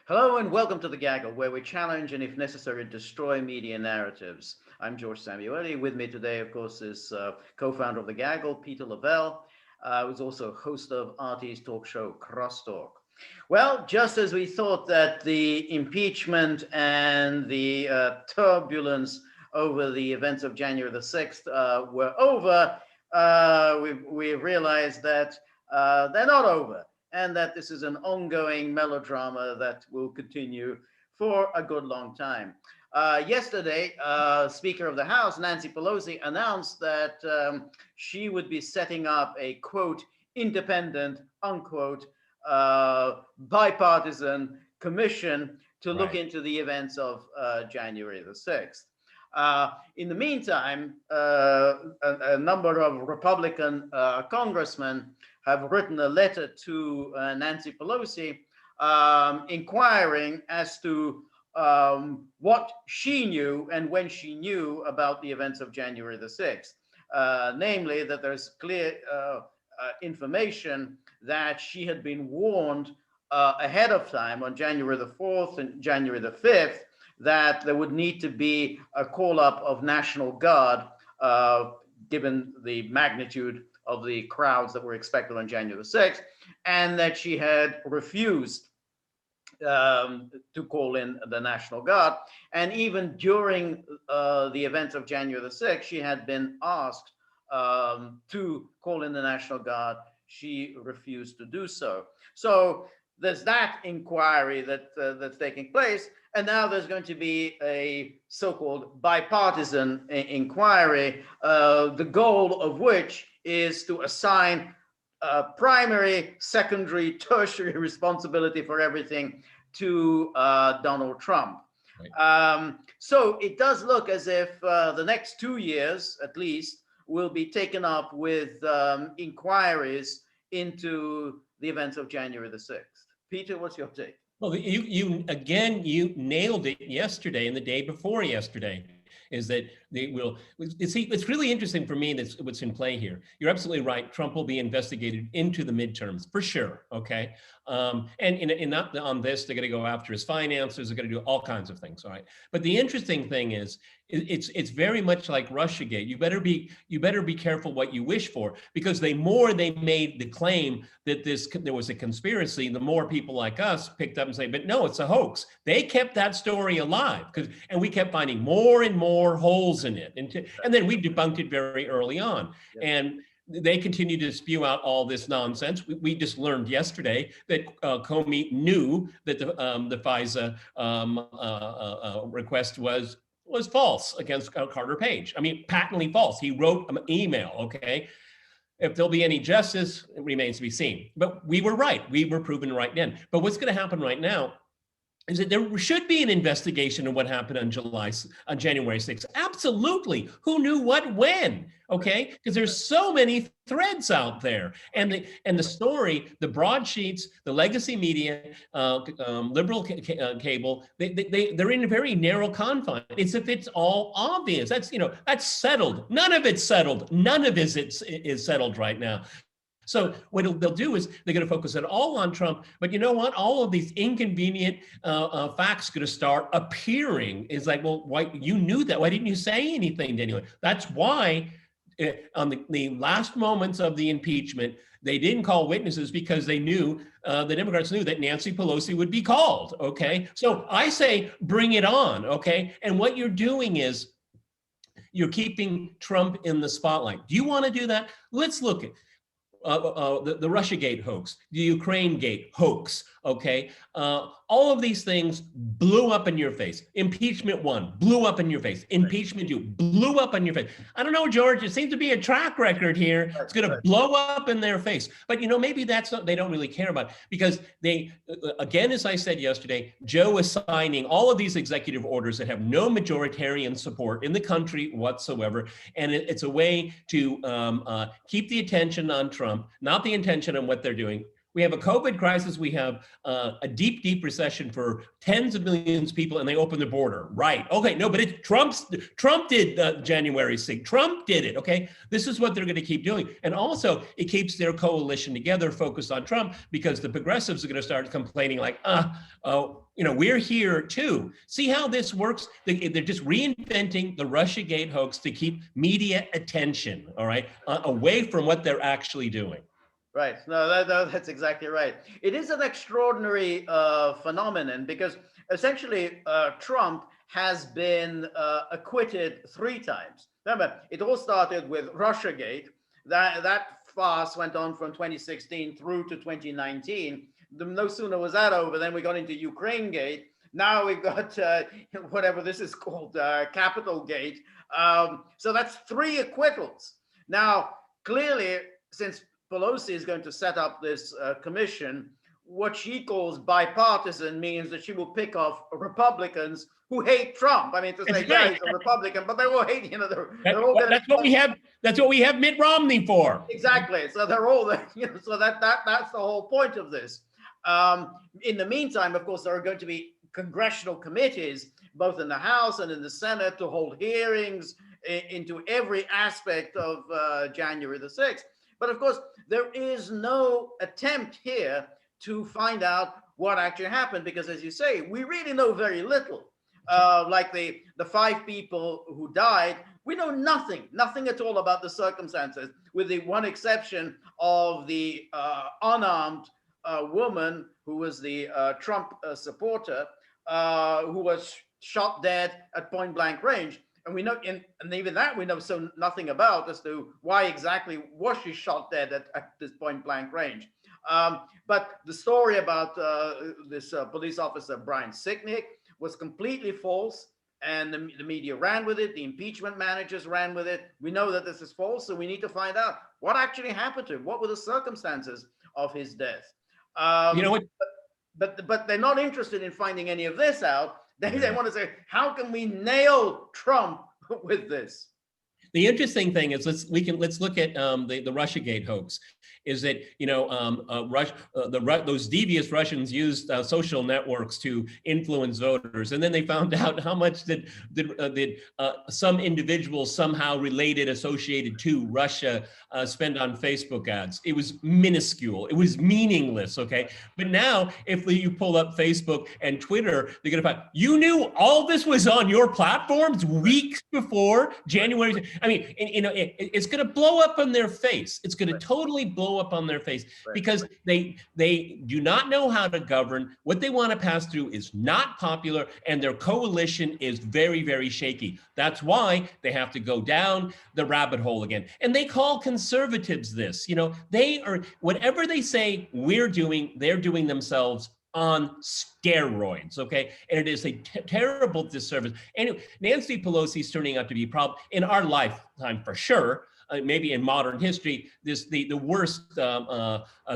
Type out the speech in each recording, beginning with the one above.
Hello and welcome to The Gaggle, where we challenge and, if necessary, destroy media narratives. I'm George Szamuely. With me today, of course, is co-founder of The Gaggle, Peter Lavelle, who's also host of RT's talk show, Crosstalk. Well, just as we thought that the impeachment and the turbulence over the events of January the 6th were over, we realized that they're not over, and that this is an ongoing melodrama that will continue for a good long time. Yesterday, Speaker of the House, Nancy Pelosi, announced that she would be setting up a, quote, independent, unquote, bipartisan commission to look into the events of January the 6th. In the meantime, a number of Republican congressmen have written a letter to Nancy Pelosi inquiring as to what she knew and when she knew about the events of January the 6th. Namely, that there's clear information that she had been warned ahead of time on January the 4th and January the 5th that there would need to be a call up of National Guard given the magnitude of the crowds that were expected on January the 6th, and that she had refused to call in the National Guard. And even during the events of January the 6th, she had been asked to call in the National Guard. She refused to do so. So there's that inquiry that's taking place. And now there's going to be a so-called bipartisan inquiry, the goal of which is to assign primary, secondary, tertiary responsibility for everything to Donald Trump. Right. So it does look as if the next 2 years, at least, will be taken up with inquiries into the events of January the 6th. Peter, what's your take? Well, you nailed it yesterday and the day before yesterday, is that they will see. It's really interesting for me that's what's in play here. You're absolutely right. Trump will be investigated into the midterms for sure. Okay. And not on this, they're going to go after his finances. They're going to do all kinds of things. All right. But the interesting thing is, it's very much like Russiagate. You better be careful what you wish for, because the more they made the claim that there was a conspiracy, the more people like us picked up and say, but no, it's a hoax. They kept that story alive and we kept finding more and more holes in it. And then we debunked it very early on. Yep. And they continue to spew out all this nonsense. We just learned yesterday that Comey knew that the FISA request was false against Carter Page. I mean, patently false. He wrote an email, okay? If there'll be any justice, it remains to be seen. But we were right. We were proven right then. But what's going to happen right now is that there should be an investigation of what happened on January 6th. Absolutely. Who knew what when? Okay, because there's so many threads out there, and the story, the broadsheets, the legacy media, liberal cable, they're in a very narrow confine. It's if it's all obvious. That's settled. None of it's settled. None of it is settled right now. So what they'll do is they're going to focus it all on Trump. But you know what? All of these inconvenient facts going to start appearing. It's like, well, why you knew that? Why didn't you say anything to anyone? That's why on the last moments of the impeachment, they didn't call witnesses, because they knew, the Democrats knew that Nancy Pelosi would be called. Okay. So I say, bring it on. Okay. And what you're doing is you're keeping Trump in the spotlight. Do you want to do that? Let's look at the Russiagate hoax, the Ukraine-gate hoax, okay? All of these things blew up in your face. Impeachment 1 blew up in your face. Impeachment 2 blew up in your face. I don't know, George, it seems to be a track record here. It's going to blow up in their face. But, maybe that's not, they don't really care about it, because they, again, as I said yesterday, Joe is signing all of these executive orders that have no majoritarian support in the country whatsoever. And it's a way to keep the attention on Trump, not the attention on what they're doing. We have a COVID crisis. We have a deep, deep recession for tens of millions of people, and they open the border. Right. Okay. No, but Trump did January 6th. Trump did it. Okay. This is what they're going to keep doing. And also, it keeps their coalition together, focused on Trump, because the progressives are going to start complaining like, we're here too. See how this works? They're just reinventing the Russiagate hoax to keep media attention, all right, away from what they're actually doing. Right. No, that's exactly right. It is an extraordinary phenomenon because essentially Trump has been acquitted 3 times. Remember, it all started with Russiagate. That farce went on from 2016 through to 2019. No sooner was that over, then we got into Ukrainegate. Now we've got whatever this is called, Capitolgate. So that's 3 acquittals. Now, clearly, since Pelosi is going to set up this commission, what she calls bipartisan means that she will pick off Republicans who hate Trump. I mean, to say, yeah, he's a Republican, but they all hate, they're all that's what we have. That's what we have Mitt Romney for. Exactly. So they're all, so that's the whole point of this. In the meantime, of course, there are going to be congressional committees, both in the House and in the Senate, to hold hearings into every aspect of January the 6th. But of course, there is no attempt here to find out what actually happened, because as you say, we really know very little. Like the 5 people who died, we know nothing at all about the circumstances, with the one exception of the unarmed woman who was the Trump supporter, who was shot dead at point blank range. And we know, and even that we know so nothing about, as to why exactly was she shot dead at this point blank range. But the story about this police officer, Brian Sicknick, was completely false, and the media ran with it. The impeachment managers ran with it. We know that this is false, so we need to find out what actually happened to him. What were the circumstances of his death? You know what? But they're not interested in finding any of this out. They want to say, how can we nail Trump with this? The interesting thing is, let's look at the Russiagate hoax. Is that those devious Russians used social networks to influence voters, and then they found out how much did some individuals somehow related, associated to Russia, spend on Facebook ads. It was minuscule. It was meaningless. Okay, but now if you pull up Facebook and Twitter, they're gonna find you knew all this was on your platforms weeks before January. I mean, it's going to blow up on their face. It's going to totally blow up on their face, because they do not know how to govern. What they want to pass through is not popular, and their coalition is very, very shaky. That's why they have to go down the rabbit hole again. And they call conservatives this. They are, whatever they say we're doing, they're doing themselves on steroids, okay? And it is a terrible disservice. Anyway, Nancy Pelosi is turning out to be a problem in our lifetime for sure. Maybe in modern history, the worst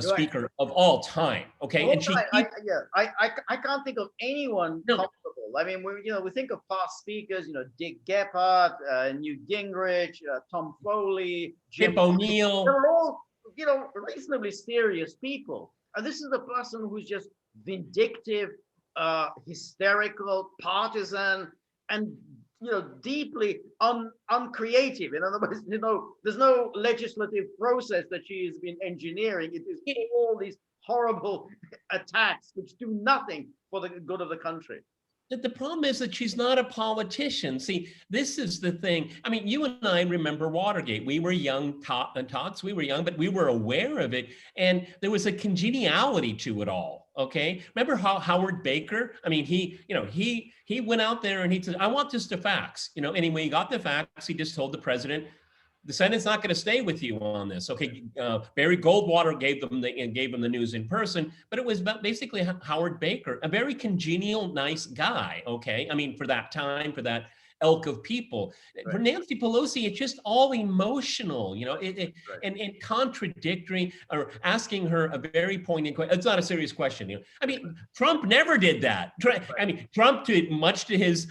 speaker of all time. Okay, and I can't think of anyone comparable. I mean, we think of past speakers, Dick Gephardt, Newt Gingrich, Tom Foley, Tip O'Neill. They're all reasonably serious people, and this is the person who's just vindictive, hysterical, partisan, and deeply uncreative. In other words, there's no legislative process that she has been engineering. It is all these horrible attacks which do nothing for the good of the country. The problem is that she's not a politician. See, this is the thing. I mean, you and I remember Watergate. We were young tots. We were young, but we were aware of it. And there was a congeniality to it all. Okay. Remember how Howard Baker? I mean, he went out there and he said, I want just the facts. And when he got the facts, he just told the president, the Senate's not going to stay with you on this. Okay, Barry Goldwater gave them the news in person, but it was basically Howard Baker, a very congenial, nice guy. Okay, I mean, for that time, for that ilk of people. For Nancy Pelosi, it's just all emotional, and contradictory, or asking her a very poignant question. It's not a serious question. I mean, Trump never did that. I mean, Trump did much to his,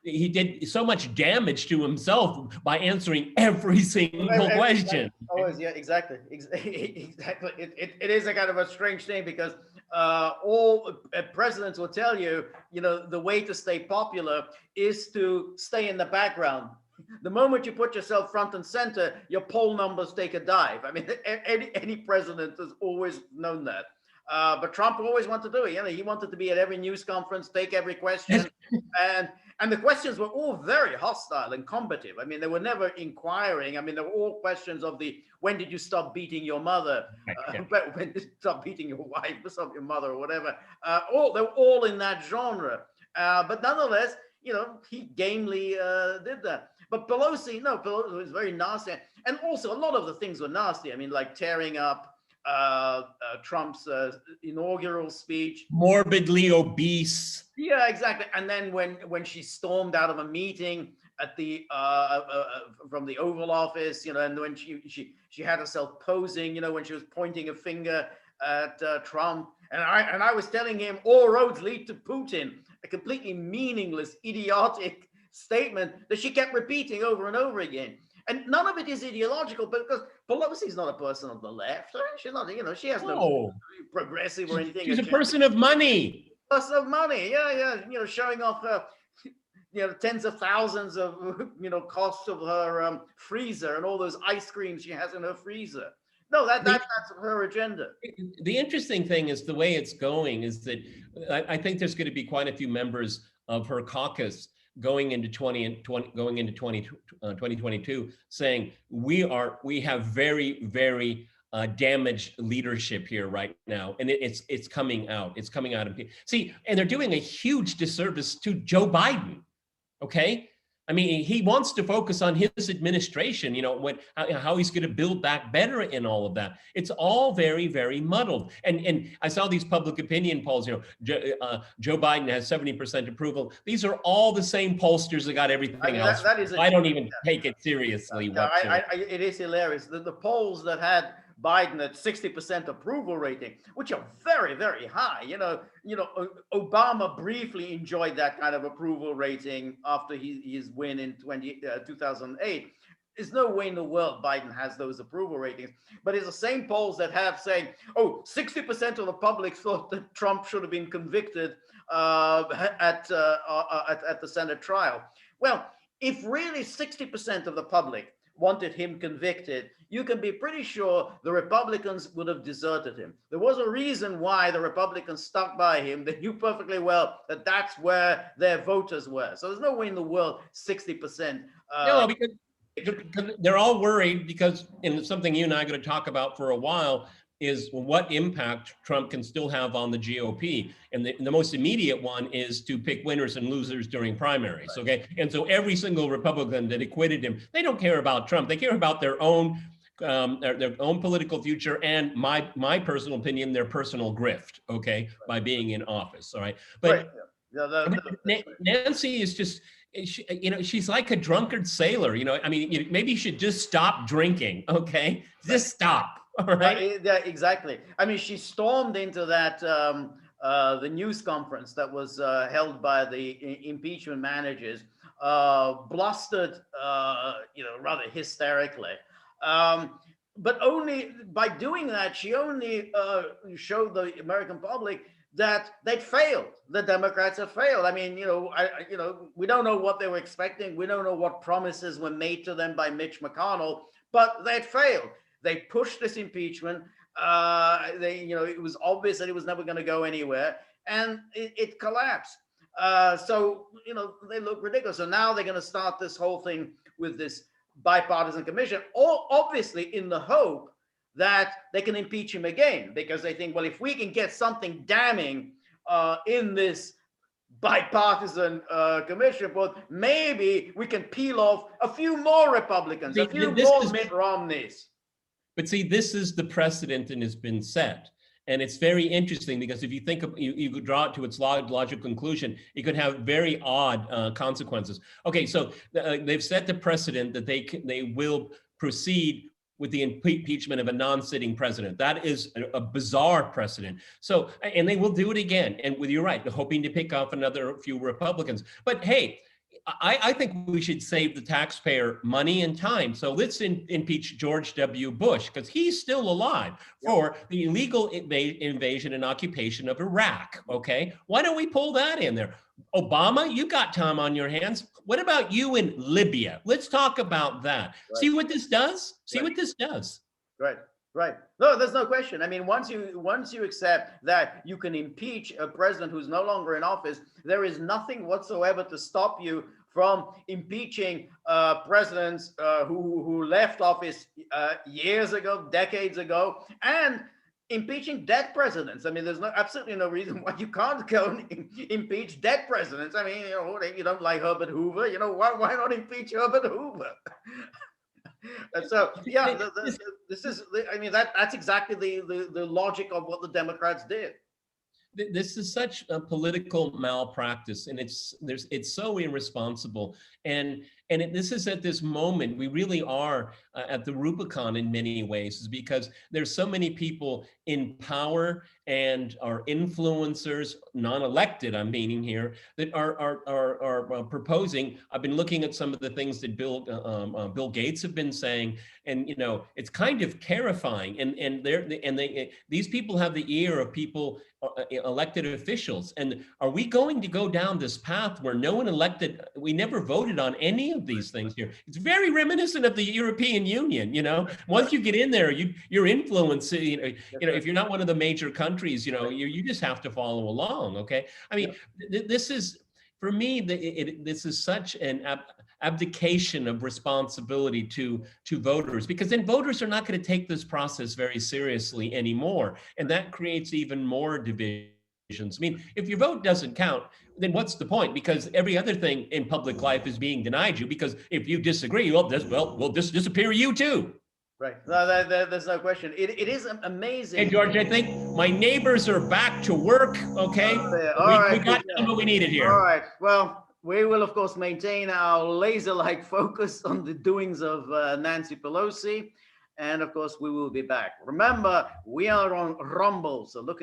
he did so much damage to himself by answering every single question. Always, yeah, exactly. Exactly. It is a kind of a strange thing because all presidents will tell you, the way to stay popular is to stay in the background. The moment you put yourself front and center, your poll numbers take a dive. I mean, any president has always known that. But Trump always wanted to do it. He wanted to be at every news conference, take every question, and the questions were all very hostile and combative. I mean, they were never inquiring. I mean, they were all questions of when did you stop beating your mother? When did you stop beating your wife, or stop your mother, or whatever? They were all in that genre. But nonetheless, he gamely did that. But Pelosi was very nasty, and also a lot of the things were nasty. I mean, like tearing up Trump's inaugural speech, morbidly obese. Yeah, exactly. And then when she stormed out of a meeting at the from the Oval Office, and when she had herself posing, when she was pointing a finger at Trump, and I was telling him all roads lead to Putin, a completely meaningless, idiotic statement that she kept repeating over and over again. And none of it is ideological, because Pelosi's not a person of the left. She's not, she has no progressive or anything. She's a person of money. Person of money, yeah. Showing off her, tens of thousands of, costs of her freezer and all those ice creams she has in her freezer. No, that's her agenda. The interesting thing is the way it's going is that I think there's going to be quite a few members of her caucus going into 2022 saying we have very, very damaged leadership here right now, and it's coming out. It's coming out. See, and they're doing a huge disservice to Joe Biden. Okay, I mean, he wants to focus on his administration, how he's going to build back better and all of that. It's all very, very muddled. And I saw these public opinion polls, Joe Biden has 70% approval. These are all the same pollsters that got everything else. I don't even take it seriously. It is hilarious. The polls that had Biden at 60% approval rating, which are very, very high. Obama briefly enjoyed that kind of approval rating after his win in 2008. There's no way in the world Biden has those approval ratings. But it's the same polls that have saying, 60% of the public thought that Trump should have been convicted at the Senate trial. Well, if really 60% of the public wanted him convicted, you can be pretty sure the Republicans would have deserted him. There was a reason why the Republicans stuck by him. They knew perfectly well that that's where their voters were. So there's no way in the world 60%. No, because they're all worried because, and something you and I are going to talk about for a while, is what impact Trump can still have on the GOP. And the most immediate one is to pick winners and losers during primaries, okay? And so every single Republican that acquitted him, they don't care about Trump. They care about their own political future and my personal opinion, their personal grift, okay, by being in office, all right? But Nancy is just, she's like a drunkard sailor, I mean, maybe you should just stop drinking, okay? Just stop. All right. Yeah, exactly. I mean, she stormed into that the news conference that was held by the impeachment managers, blustered, rather hysterically. But only by doing that, she only showed the American public that they'd failed. The Democrats have failed. I mean, we don't know what they were expecting. We don't know what promises were made to them by Mitch McConnell, but they'd failed. They pushed this impeachment. It was obvious that it was never going to go anywhere, and it collapsed. So they look ridiculous. So now they're going to start this whole thing with this bipartisan commission, all obviously in the hope that they can impeach him again, because they think, well, if we can get something damning in this bipartisan commission report, maybe we can peel off a few more Republicans, a few more Mitt Romneys. But see, this is the precedent and has been set. And it's very interesting because if you think of, you could draw it to its logical conclusion, it could have very odd consequences. Okay, so they've set the precedent that they will proceed with the impeachment of a non-sitting president. That is a bizarre precedent. So, and they will do it again. And you're right, they're hoping to pick off another few Republicans. But hey, I think we should save the taxpayer money and time. So let's impeach George W. Bush, because he's still alive, for the illegal invasion and occupation of Iraq. Okay, why don't we pull that in there? Obama, you got time on your hands. What about you in Libya? Let's talk about that. Right. See what this does? See what this does? Right. Right. No, there's no question. I mean, once you accept that you can impeach a president who's no longer in office, there is nothing whatsoever to stop you from impeaching presidents who left office years ago, decades ago, and impeaching dead presidents. I mean, there's absolutely no reason why you can't go and impeach dead presidents. I mean, you don't like Herbert Hoover, why not impeach Herbert Hoover? And so, yeah, this is, I mean, that's exactly the logic of what the Democrats did. This is such a political malpractice, and it's so irresponsible. And this is at this moment, we really are at the Rubicon in many ways, is because there's so many people in power and are influencers, non-elected, I'm meaning here, that are proposing. I've been looking at some of the things that Bill Gates have been saying, and it's kind of terrifying. And these people have the ear of people, elected officials. And are we going to go down this path where no one elected? We never voted on any of these things here. It's very reminiscent of the European Union. Once you get in there, you're influencing. If you're not one of the major countries, you just have to follow along. Okay, I mean, this is, for me, this is such an abdication of responsibility to voters, because then voters are not going to take this process very seriously anymore, and that creates even more divisions. I mean, if your vote doesn't count, then what's the point? Because every other thing in public life is being denied you, because if you disagree, we'll disappear you too. Right. No, there's no question. It is amazing. Hey, George, I think my neighbors are back to work. Okay. We got done what we needed here. All right. Well, we will, of course, maintain our laser-like focus on the doings of Nancy Pelosi. And of course, we will be back. Remember, we are on Rumble. So look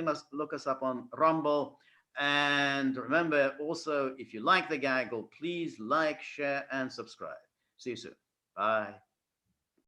us up on Rumble. And remember also, if you like the gaggle, please like, share, and subscribe. See you soon. Bye.